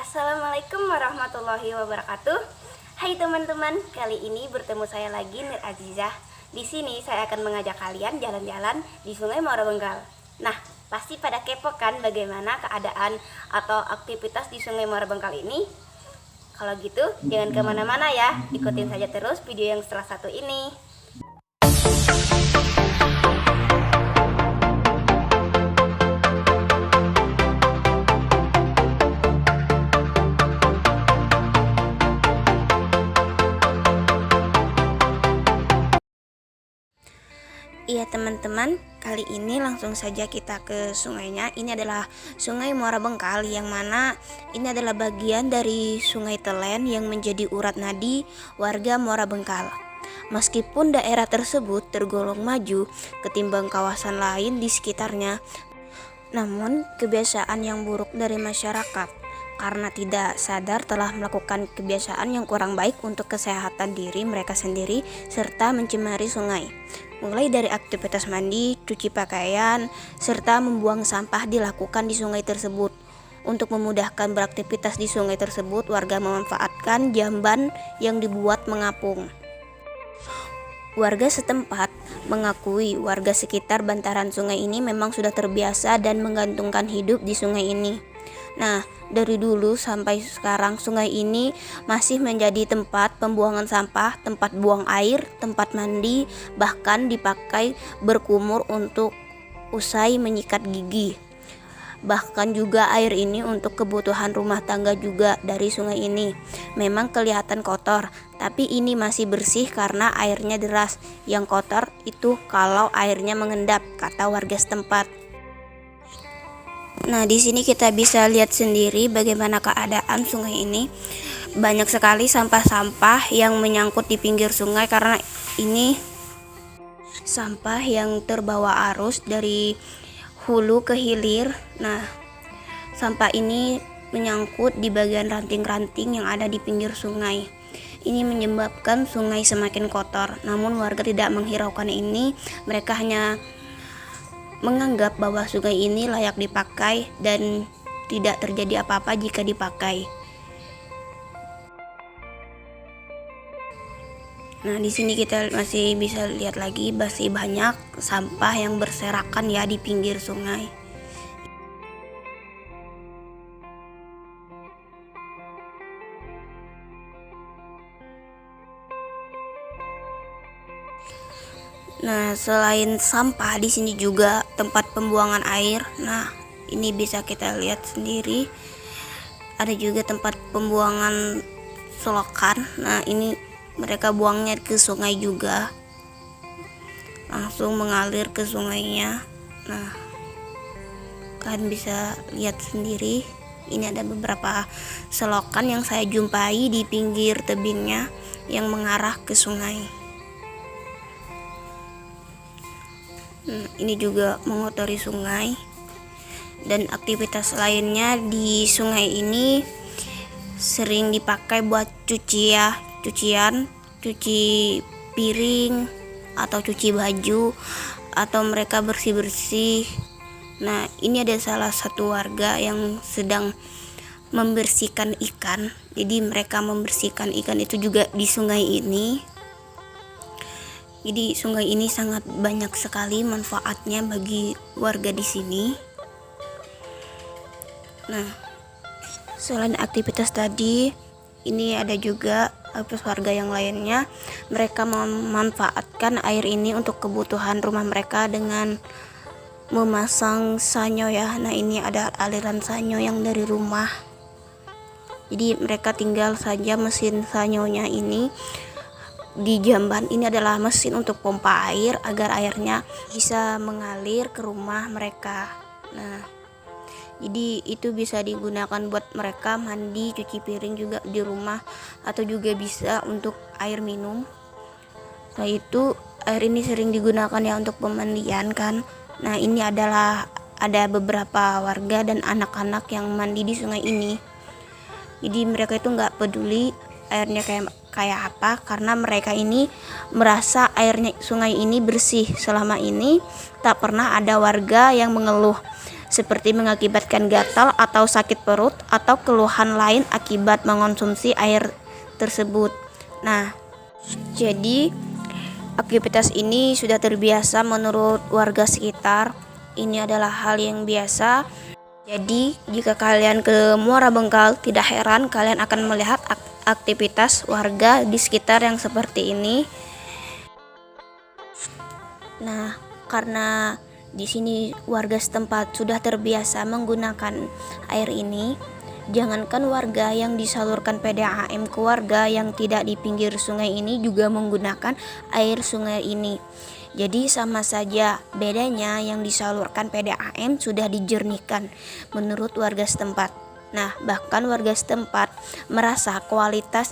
Assalamualaikum warahmatullahi wabarakatuh. Hai teman-teman, kali ini bertemu saya lagi Nur Azizah. Di sini saya akan mengajak kalian jalan-jalan di Sungai Muara Bengkal. Nah, pasti pada kepo kan bagaimana keadaan atau aktivitas di Sungai Muara Bengkal ini? Kalau gitu, jangan kemana-mana ya, ikutin saja terus video yang setelah satu ini. Iya teman-teman, kali ini langsung saja kita ke sungainya. Ini adalah Sungai Muara Bengkal, yang mana ini adalah bagian dari Sungai Telen yang menjadi urat nadi warga Muara Bengkal. Meskipun daerah tersebut tergolong maju ketimbang kawasan lain di sekitarnya, namun kebiasaan yang buruk dari masyarakat karena tidak sadar telah melakukan kebiasaan yang kurang baik untuk kesehatan diri mereka sendiri serta mencemari sungai. Mulai dari aktivitas mandi, cuci pakaian, serta membuang sampah dilakukan di sungai tersebut. Untuk memudahkan beraktivitas di sungai tersebut, warga memanfaatkan jamban yang dibuat mengapung. Warga setempat mengakui warga sekitar bantaran sungai ini memang sudah terbiasa dan menggantungkan hidup di sungai ini. Nah, dari dulu sampai sekarang sungai ini masih menjadi tempat pembuangan sampah, tempat buang air, tempat mandi, bahkan dipakai berkumur untuk usai menyikat gigi. Bahkan juga air ini untuk kebutuhan rumah tangga juga dari sungai ini. Memang kelihatan kotor, tapi ini masih bersih karena airnya deras. Yang kotor itu kalau airnya mengendap, kata warga setempat. Nah, di sini kita bisa lihat sendiri bagaimana keadaan sungai ini. Banyak sekali sampah-sampah yang menyangkut di pinggir sungai karena ini sampah yang terbawa arus dari hulu ke hilir. Nah, sampah ini menyangkut di bagian ranting-ranting yang ada di pinggir sungai. Ini menyebabkan sungai semakin kotor. Namun warga tidak menghiraukan ini. Mereka hanya menganggap bahwa sungai ini layak dipakai dan tidak terjadi apa-apa jika dipakai. Nah, di sini kita masih bisa lihat lagi masih banyak sampah yang berserakan ya di pinggir sungai. Nah, selain sampah, di sini juga tempat pembuangan air. Nah, ini bisa kita lihat sendiri. Ada juga tempat pembuangan selokan. Nah, ini mereka buangnya ke sungai juga. Langsung mengalir ke sungainya. Nah, kalian bisa lihat sendiri. Ini ada beberapa selokan yang saya jumpai di pinggir tebingnya yang mengarah ke sungai. Ini juga mengotori sungai. Dan aktivitas lainnya di sungai ini sering dipakai buat cucian, cuci piring atau cuci baju, atau mereka bersih-bersih. Nah, ini ada salah satu warga yang sedang membersihkan ikan. Jadi mereka membersihkan ikan itu juga di sungai ini. Jadi sungai ini sangat banyak sekali manfaatnya bagi warga di sini. Nah, selain aktivitas tadi, ini ada juga warga yang lainnya. Mereka memanfaatkan air ini untuk kebutuhan rumah mereka dengan memasang sanyo ya. Nah, ini ada aliran sanyo yang dari rumah. Jadi mereka tinggal saja mesin sanyonya ini di jamban. Ini adalah mesin untuk pompa air agar airnya bisa mengalir ke rumah mereka. Nah, jadi itu bisa digunakan buat mereka mandi, cuci piring juga di rumah, atau juga bisa untuk air minum. Nah, itu air ini sering digunakan ya untuk pemandian kan. Nah, ini adalah ada beberapa warga dan anak-anak yang mandi di sungai ini. Jadi mereka itu nggak peduli airnya kayak apa, karena mereka ini merasa airnya sungai ini bersih. Selama ini tak pernah ada warga yang mengeluh seperti mengakibatkan gatal atau sakit perut atau keluhan lain akibat mengonsumsi air tersebut. Nah, jadi aktivitas ini sudah terbiasa menurut warga sekitar. Ini adalah hal yang biasa. Jadi, jika kalian ke Muara Bengkal, tidak heran kalian akan melihat aktivitas warga di sekitar yang seperti ini. Nah, karena di sini warga setempat sudah terbiasa menggunakan air ini, jangankan warga yang disalurkan PDAM ke warga yang tidak di pinggir sungai ini juga menggunakan air sungai ini. Jadi sama saja, bedanya yang disalurkan PDAM sudah dijernihkan menurut warga setempat. Nah, bahkan warga setempat merasa kualitas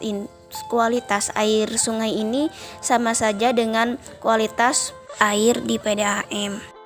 air sungai ini sama saja dengan kualitas air di PDAM.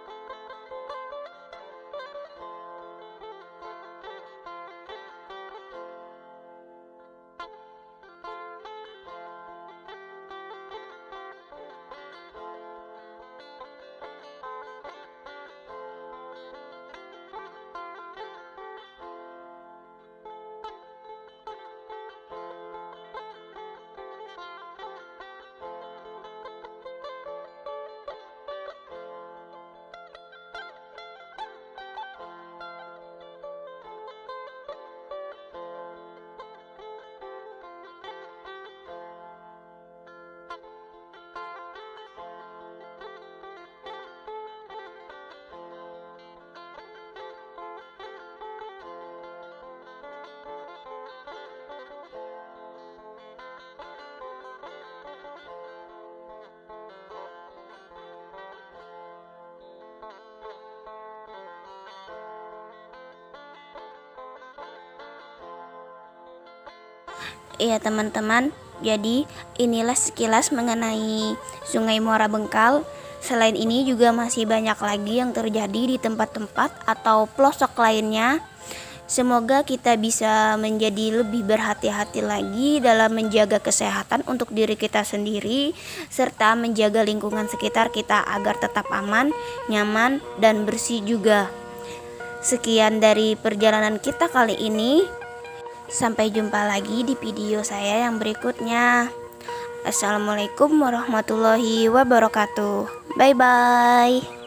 Iya teman-teman, jadi inilah sekilas mengenai Sungai Muara Bengkal. Selain ini juga masih banyak lagi yang terjadi di tempat-tempat atau pelosok lainnya. Semoga kita bisa menjadi lebih berhati-hati lagi dalam menjaga kesehatan untuk diri kita sendiri, serta menjaga lingkungan sekitar kita agar tetap aman, nyaman, dan bersih juga. Sekian dari perjalanan kita kali ini. Sampai jumpa lagi di video saya yang berikutnya. Assalamualaikum warahmatullahi wabarakatuh. Bye bye.